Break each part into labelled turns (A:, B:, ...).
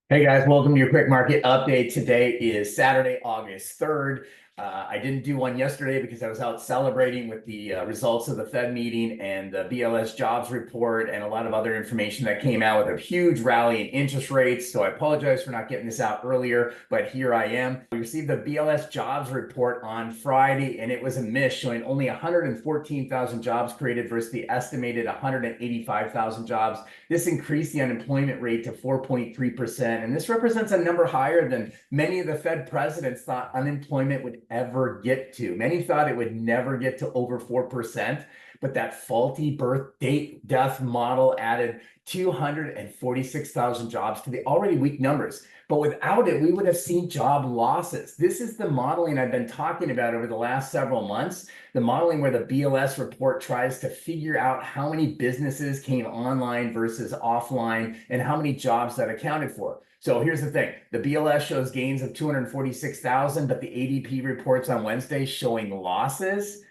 A: Hey guys, welcome to your quick market update. Today is Saturday, August 3rd. I didn't do one yesterday because I was out celebrating with the results of the Fed meeting and the BLS jobs report and a lot of other information that came out with a huge rally in interest rates. So I apologize for not getting this out earlier, but here I am. We received the BLS jobs report on Friday and it was a miss, showing only 114,000 jobs created versus the estimated 185,000 jobs. This increased the unemployment rate to 4.3%. And this represents a number higher than many of the Fed presidents thought unemployment would ever get to. Many thought it would never get to over 4%, but that faulty birth date death model added 246,000 jobs to the already weak numbers. But without it, we would have seen job losses. This is the modeling I've been talking about over the last several months, the modeling where the BLS report tries to figure out how many businesses came online versus offline and how many jobs that accounted for. So here's the thing. The BLS shows gains of 246,000, but the ADP reports on Wednesday showing losses.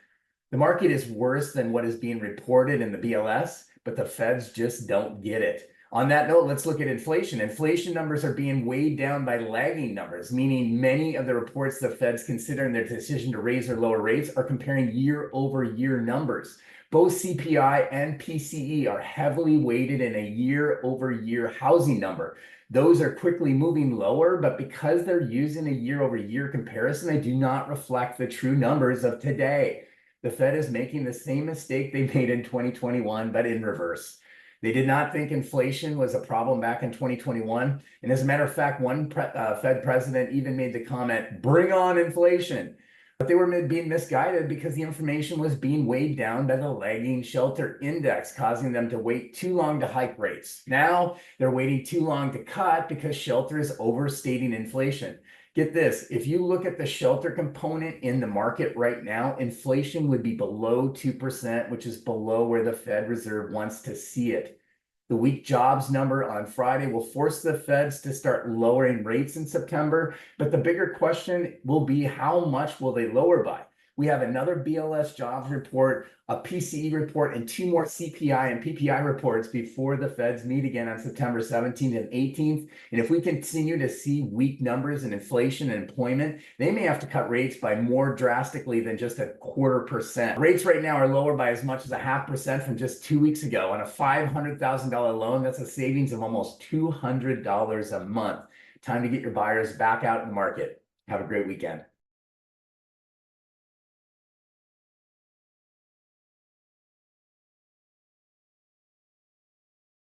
A: The market is worse than what is being reported in the BLS, but the Feds just don't get it. On that note, let's look at inflation. Inflation numbers are being weighed down by lagging numbers, meaning many of the reports the Feds consider in their decision to raise or lower rates are comparing year-over-year numbers. Both CPI and PCE are heavily weighted in a year-over-year housing number. Those are quickly moving lower, but because they're using a year-over-year comparison, they do not reflect the true numbers of today. The Fed is making the same mistake they made in 2021, but in reverse. They did not think inflation was a problem back in 2021. And as a matter of fact, one Fed president even made the comment, bring on inflation. But they were being misguided because the information was being weighed down by the lagging shelter index, causing them to wait too long to hike rates. Now they're waiting too long to cut because shelter is overstating inflation. Get this, if you look at the shelter component in the market right now, inflation would be below 2%, which is below where the Fed Reserve wants to see it. The weak jobs number on Friday will force the Feds to start lowering rates in September. But the bigger question will be, how much will they lower by? We have another BLS jobs report, a PCE report, and two more CPI and PPI reports before the Feds meet again on September 17th and 18th. And if we continue to see weak numbers in inflation and employment, they may have to cut rates by more drastically than just 0.25%. Rates right now are lower by as much as 0.5% from just 2 weeks ago. On a $500,000 loan, that's a savings of almost $200 a month. Time to get your buyers back out in the market. Have a great weekend.